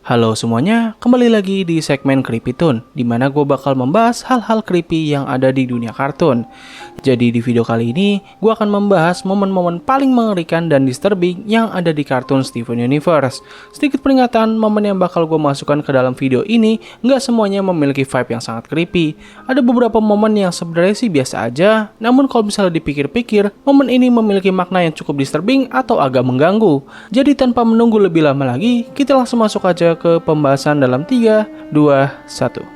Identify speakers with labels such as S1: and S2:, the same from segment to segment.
S1: Halo semuanya, kembali lagi di segmen Creepy Toon, di mana gue bakal membahas hal-hal creepy yang ada di dunia kartun. Jadi di video kali ini, gue akan membahas momen-momen paling mengerikan dan disturbing yang ada di kartun Steven Universe. Sedikit peringatan, momen yang bakal gue masukkan ke dalam video ini, nggak semuanya memiliki vibe yang sangat creepy. Ada beberapa momen yang sebenarnya sih biasa aja, namun kalau misalnya dipikir-pikir, momen ini memiliki makna yang cukup disturbing atau agak mengganggu. Jadi tanpa menunggu lebih lama lagi, kita langsung masuk aja ke pembahasan dalam 3, 2, 1.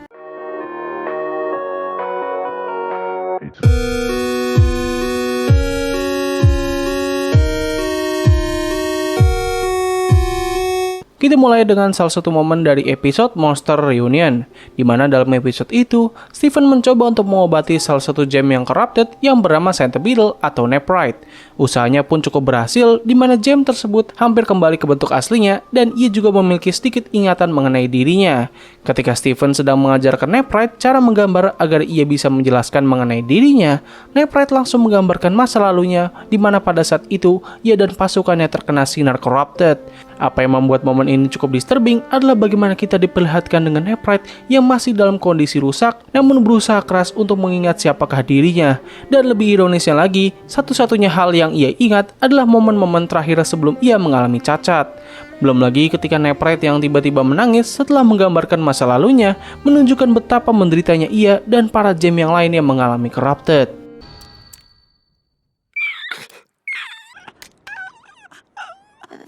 S1: Kita mulai dengan salah satu momen dari episode Monster Reunion, di mana dalam episode itu, Steven mencoba untuk mengobati salah satu gem yang corrupted yang bernama Centipede atau Neprite. Usahanya pun cukup berhasil, di mana gem tersebut hampir kembali ke bentuk aslinya dan ia juga memiliki sedikit ingatan mengenai dirinya. Ketika Steven sedang mengajarkan Neprite cara menggambar agar ia bisa menjelaskan mengenai dirinya, Neprite langsung menggambarkan masa lalunya, di mana pada saat itu ia dan pasukannya terkena sinar corrupted. Apa yang membuat momen ini cukup disturbing adalah bagaimana kita diperlihatkan dengan Neprite yang masih dalam kondisi rusak namun berusaha keras untuk mengingat siapakah dirinya. Dan lebih ironisnya lagi, satu-satunya hal yang ia ingat adalah momen-momen terakhir sebelum ia mengalami cacat. Belum lagi ketika Neprite yang tiba-tiba menangis setelah menggambarkan masa lalunya menunjukkan betapa menderitanya ia dan para gem yang lain yang mengalami corrupted.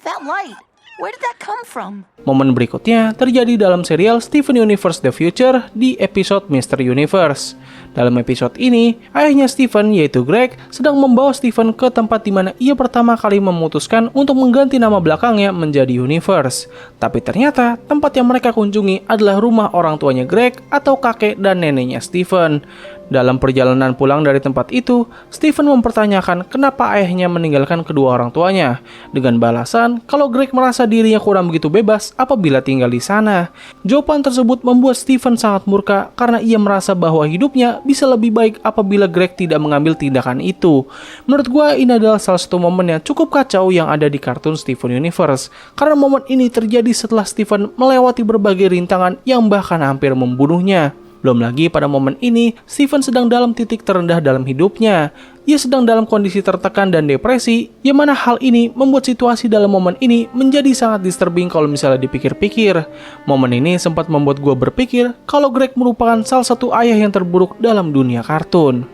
S2: That light, where did that come from?
S1: Momen berikutnya terjadi dalam serial Steven Universe The Future di episode Mr. Universe. Dalam episode ini, ayahnya Steven yaitu Greg sedang membawa Steven ke tempat di mana ia pertama kali memutuskan untuk mengganti nama belakangnya menjadi Universe. Tapi ternyata tempat yang mereka kunjungi adalah rumah orang tuanya Greg atau kakek dan neneknya Steven. Dalam perjalanan pulang dari tempat itu, Steven mempertanyakan kenapa ayahnya meninggalkan kedua orang tuanya, dengan balasan kalau Greg merasa dirinya kurang begitu bebas apabila tinggal di sana. Jawaban tersebut membuat Steven sangat murka karena ia merasa bahwa hidupnya bisa lebih baik apabila Greg tidak mengambil tindakan itu. Menurut gue ini adalah salah satu momen yang cukup kacau yang ada di kartun Steven Universe, karena momen ini terjadi setelah Steven melewati berbagai rintangan yang bahkan hampir membunuhnya. Belum lagi pada momen ini, Steven sedang dalam titik terendah dalam hidupnya. Ia sedang dalam kondisi tertekan dan depresi, yang mana hal ini membuat situasi dalam momen ini menjadi sangat disturbing kalau misalnya dipikir-pikir. Momen ini sempat membuat gue berpikir kalau Greg merupakan salah satu ayah yang terburuk dalam dunia kartun.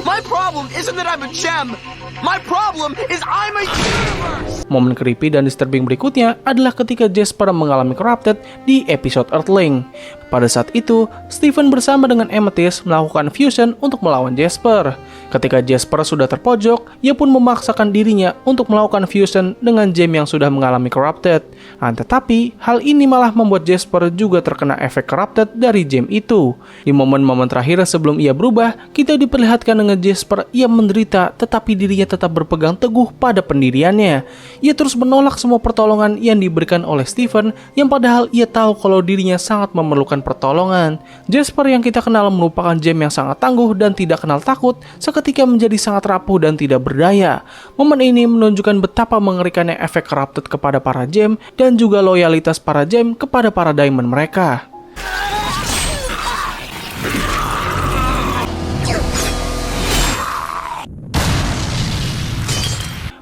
S3: My problem isn't that I'm a gem. My problem is I'm a universe.
S1: Momen creepy dan disturbing berikutnya adalah ketika Jasper mengalami corrupted di episode Earthling. Pada saat itu, Steven bersama dengan Amethyst melakukan fusion untuk melawan Jasper. Ketika Jasper sudah terpojok, ia pun memaksakan dirinya untuk melakukan fusion dengan gem yang sudah mengalami corrupted. Tetapi, hal ini malah membuat Jasper juga terkena efek corrupted dari gem itu. Di momen-momen terakhir sebelum ia berubah, kita diperlihatkan dengan Jasper yang menderita tetapi dirinya tetap berpegang teguh pada pendiriannya. Ia terus menolak semua pertolongan yang diberikan oleh Steven yang padahal ia tahu kalau dirinya sangat memerlukan pertolongan. Jasper yang kita kenal merupakan gem yang sangat tangguh dan tidak kenal takut, seketika menjadi sangat rapuh dan tidak berdaya. Momen ini menunjukkan betapa mengerikannya efek corrupted kepada para gem dan juga loyalitas para gem kepada para diamond mereka.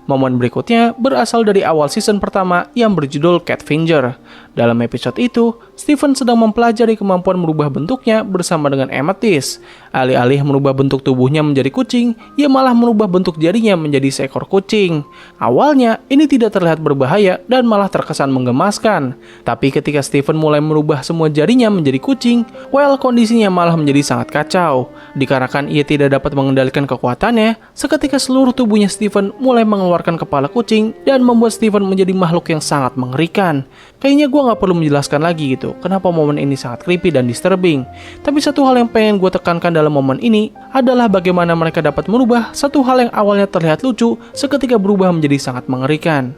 S1: Momen berikutnya berasal dari awal season pertama yang berjudul Catfinger. Dalam episode itu, Steven sedang mempelajari kemampuan merubah bentuknya bersama dengan Amethyst. Alih-alih merubah bentuk tubuhnya menjadi kucing, ia malah merubah bentuk jarinya menjadi seekor kucing. Awalnya, ini tidak terlihat berbahaya dan malah terkesan menggemaskan. Tapi ketika Steven mulai merubah semua jarinya menjadi kucing, kondisinya malah menjadi sangat kacau. Dikarenakan ia tidak dapat mengendalikan kekuatannya, seketika seluruh tubuhnya Steven mulai mengeluarkan kepala kucing dan membuat Steven menjadi makhluk yang sangat mengerikan. Kayaknya gue gak perlu menjelaskan lagi gitu kenapa momen ini sangat creepy dan disturbing. Tapi satu hal yang pengen gue tekankan dalam momen ini adalah bagaimana mereka dapat merubah satu hal yang awalnya terlihat lucu seketika berubah menjadi sangat mengerikan.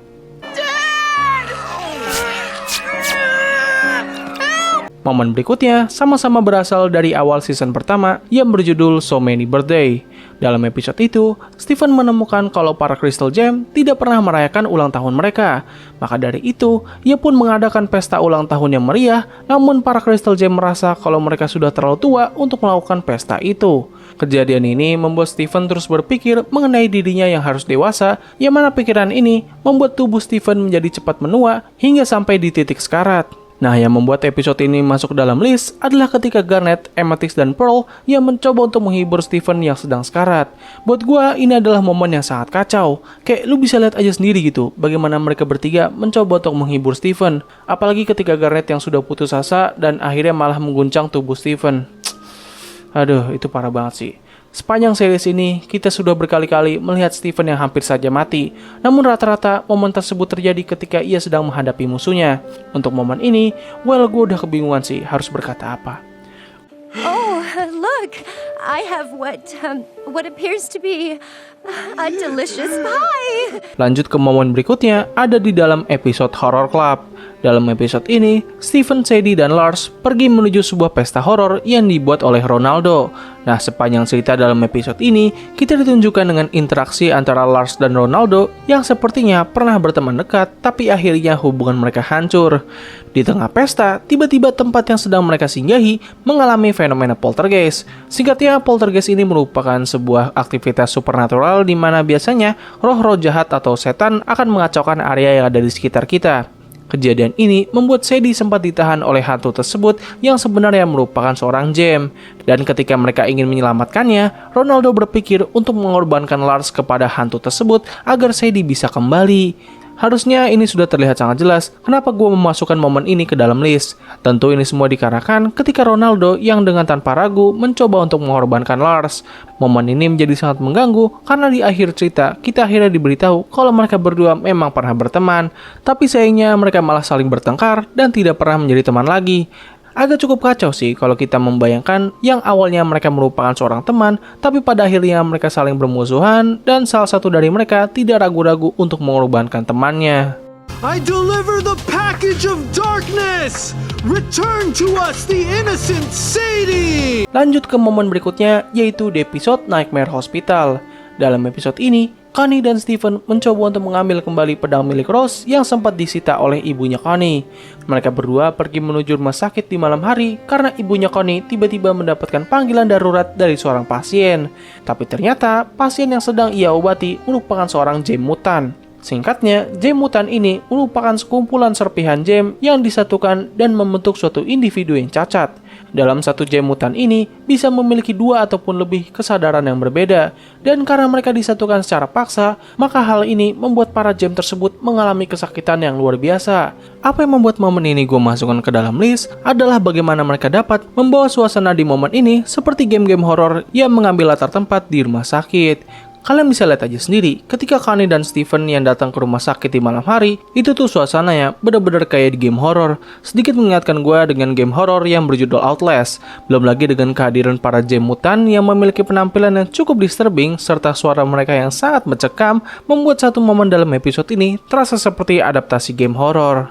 S1: Momen berikutnya sama-sama berasal dari awal season pertama yang berjudul So Many Birthday. Dalam episode itu, Stephen menemukan kalau para Crystal Gem tidak pernah merayakan ulang tahun mereka. Maka dari itu, ia pun mengadakan pesta ulang tahun yang meriah, namun para Crystal Gem merasa kalau mereka sudah terlalu tua untuk melakukan pesta itu. Kejadian ini membuat Stephen terus berpikir mengenai dirinya yang harus dewasa, yang mana pikiran ini membuat tubuh Stephen menjadi cepat menua hingga sampai di titik sekarat. Nah, yang membuat episode ini masuk dalam list adalah ketika Garnet, Amethyst, dan Pearl yang mencoba untuk menghibur Stephen yang sedang sekarat. Buat gua, ini adalah momen yang sangat kacau. Kayak lu bisa lihat aja sendiri gitu, bagaimana mereka bertiga mencoba untuk menghibur Stephen. Apalagi ketika Garnet yang sudah putus asa dan akhirnya malah mengguncang tubuh Stephen. Aduh, itu parah banget sih. Sepanjang series ini, kita sudah berkali-kali melihat Stephen yang hampir saja mati. Namun rata-rata momen tersebut terjadi ketika ia sedang menghadapi musuhnya. Untuk momen ini, gue udah kebingungan sih harus berkata apa.
S4: Oh, look, I have what appears to be a delicious pie.
S1: Lanjut ke momen berikutnya, ada di dalam episode Horror Club. Dalam episode ini, Stephen, Sadie, dan Lars pergi menuju sebuah pesta horor yang dibuat oleh Ronaldo. Nah, sepanjang cerita dalam episode ini, kita ditunjukkan dengan interaksi antara Lars dan Ronaldo yang sepertinya pernah berteman dekat, tapi akhirnya hubungan mereka hancur. Di tengah pesta, tiba-tiba tempat yang sedang mereka singgahi mengalami fenomena poltergeist. Singkatnya, poltergeist ini merupakan sebuah aktivitas supernatural di mana biasanya roh-roh jahat atau setan akan mengacaukan area yang ada di sekitar kita. Kejadian ini membuat Sadie sempat ditahan oleh hantu tersebut yang sebenarnya merupakan seorang gem. Dan ketika mereka ingin menyelamatkannya, Ronaldo berpikir untuk mengorbankan Lars kepada hantu tersebut agar Sadie bisa kembali. Harusnya ini sudah terlihat sangat jelas kenapa gue memasukkan momen ini ke dalam list. Tentu ini semua dikarenakan ketika Ronaldo yang dengan tanpa ragu mencoba untuk mengorbankan Lars. Momen ini menjadi sangat mengganggu karena di akhir cerita kita akhirnya diberitahu kalau mereka berdua memang pernah berteman. Tapi sayangnya mereka malah saling bertengkar dan tidak pernah menjadi teman lagi. Agak cukup kacau sih kalau kita membayangkan yang awalnya mereka merupakan seorang teman, tapi pada akhirnya mereka saling bermusuhan dan salah satu dari mereka tidak ragu-ragu untuk mengorbankan temannya.
S5: I deliver the package of darkness! Return to us the innocent Sadie!
S1: Lanjut ke momen berikutnya, yaitu di episode Nightmare Hospital. Dalam episode ini, Connie dan Stephen mencoba untuk mengambil kembali pedang milik Rose yang sempat disita oleh ibunya Connie. Mereka berdua pergi menuju rumah sakit di malam hari karena ibunya Connie tiba-tiba mendapatkan panggilan darurat dari seorang pasien. Tapi ternyata pasien yang sedang ia obati merupakan seorang gem mutan. Singkatnya, gem mutan ini merupakan sekumpulan serpihan gem yang disatukan dan membentuk suatu individu yang cacat. Dalam satu gem mutan ini bisa memiliki dua ataupun lebih kesadaran yang berbeda. Dan karena mereka disatukan secara paksa, maka hal ini membuat para gem tersebut mengalami kesakitan yang luar biasa. Apa yang membuat momen ini gue masukkan ke dalam list adalah bagaimana mereka dapat membawa suasana di momen ini seperti game-game horor yang mengambil latar tempat di rumah sakit. Kalian bisa lihat aja sendiri, ketika Connie dan Stephen yang datang ke rumah sakit di malam hari, itu tuh suasananya bener-bener kayak di game horor. Sedikit mengingatkan gue dengan game horor yang berjudul Outlast. Belum lagi dengan kehadiran para gem mutan yang memiliki penampilan yang cukup disturbing, serta suara mereka yang sangat mencekam, membuat satu momen dalam episode ini terasa seperti adaptasi game horor.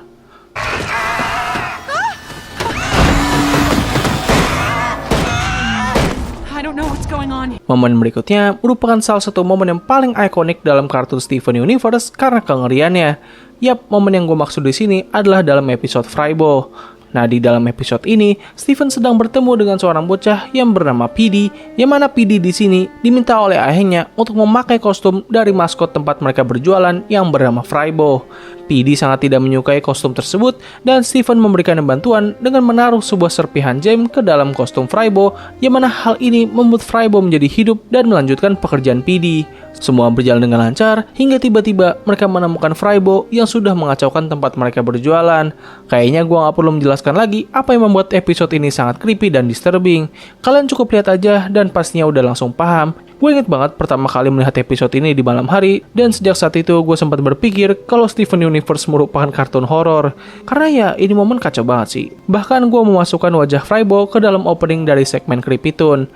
S1: Momen berikutnya merupakan salah satu momen yang paling ikonik dalam kartun Steven Universe karena kengeriannya. Yap, momen yang gue maksud di sini adalah dalam episode Frybo. Nah, di dalam episode ini, Stephen sedang bertemu dengan seorang bocah yang bernama PD, yang mana PD di sini diminta oleh ayahnya untuk memakai kostum dari maskot tempat mereka berjualan yang bernama Frybo. PD sangat tidak menyukai kostum tersebut dan Stephen memberikan bantuan dengan menaruh sebuah serpihan gem ke dalam kostum Frybo, yang mana hal ini membuat Frybo menjadi hidup dan melanjutkan pekerjaan PD. Semua berjalan dengan lancar hingga tiba-tiba mereka menemukan Frybo yang sudah mengacaukan tempat mereka berjualan. Kayaknya gue gak perlu menjelaskan lagi apa yang membuat episode ini sangat creepy dan disturbing. Kalian cukup lihat aja dan pastinya udah langsung paham. Gue inget banget pertama kali melihat episode ini di malam hari, dan sejak saat itu gue sempat berpikir kalau Steven Universe merupakan kartun horor. Karena ya ini momen kacau banget sih. Bahkan gue memasukkan wajah Frybo ke dalam opening dari segmen Creepy Toon.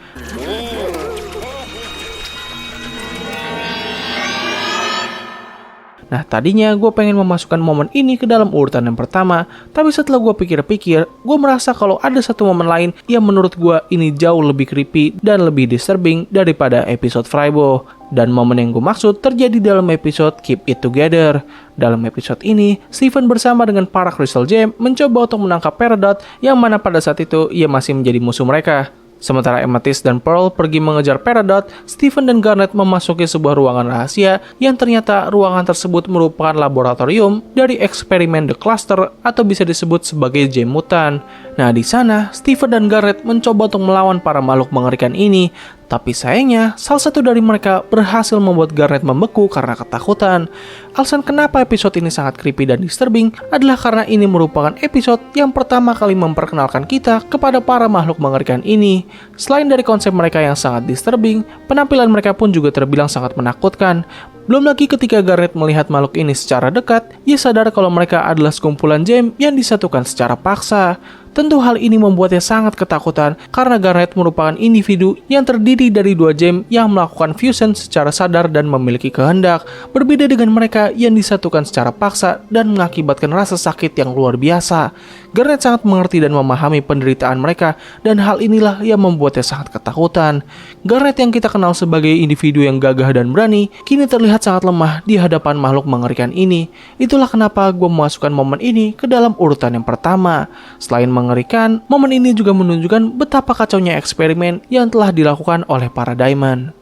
S1: Nah, tadinya gue pengen memasukkan momen ini ke dalam urutan yang pertama, tapi setelah gue pikir-pikir, gue merasa kalau ada satu momen lain yang menurut gue ini jauh lebih creepy dan lebih disturbing daripada episode Frybo. Dan momen yang gue maksud terjadi dalam episode Keep It Together. Dalam episode ini, Steven bersama dengan para Crystal Gem mencoba untuk menangkap Peridot yang mana pada saat itu ia masih menjadi musuh mereka. Sementara Amethyst dan Pearl pergi mengejar Peridot, Steven dan Garnet memasuki sebuah ruangan rahasia yang ternyata ruangan tersebut merupakan laboratorium dari eksperimen The Cluster atau bisa disebut sebagai gem mutan. Nah, di sana Steven dan Garnet mencoba untuk melawan para makhluk mengerikan ini, tapi sayangnya salah satu dari mereka berhasil membuat Garnet membeku karena ketakutan. Alasan kenapa episode ini sangat creepy dan disturbing adalah karena ini merupakan episode yang pertama kali memperkenalkan kita kepada para makhluk mengerikan ini. Selain dari konsep mereka yang sangat disturbing, penampilan mereka pun juga terbilang sangat menakutkan. Belum lagi ketika Garnet melihat makhluk ini secara dekat, ia sadar kalau mereka adalah sekumpulan gem yang disatukan secara paksa. Tentu hal ini membuatnya sangat ketakutan karena Garnet merupakan individu yang terdiri dari dua gem yang melakukan fusion secara sadar dan memiliki kehendak, berbeda dengan mereka yang disatukan secara paksa dan mengakibatkan rasa sakit yang luar biasa. Garnet sangat mengerti dan memahami penderitaan mereka dan hal inilah yang membuatnya sangat ketakutan. Garnet yang kita kenal sebagai individu yang gagah dan berani, kini terlihat sangat lemah di hadapan makhluk mengerikan ini. Itulah kenapa gue memasukkan momen ini ke dalam urutan yang pertama. Selain mengerikan, momen ini juga menunjukkan betapa kacaunya eksperimen yang telah dilakukan oleh para Diamond.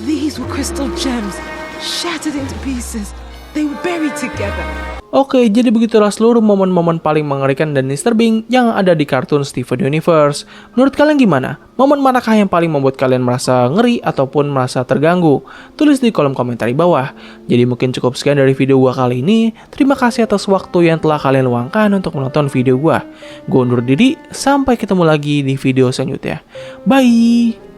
S6: These were crystal gems, shattered into pieces. They were buried together.
S1: Oke, jadi begitulah seluruh momen-momen paling mengerikan dan disturbing yang ada di kartun Steven Universe. Menurut kalian gimana? Momen manakah yang paling membuat kalian merasa ngeri ataupun merasa terganggu? Tulis di kolom komentar di bawah. Jadi mungkin cukup sekian dari video gua kali ini. Terima kasih atas waktu yang telah kalian luangkan untuk menonton video gua. Gua undur diri, sampai ketemu lagi di video selanjutnya. Bye!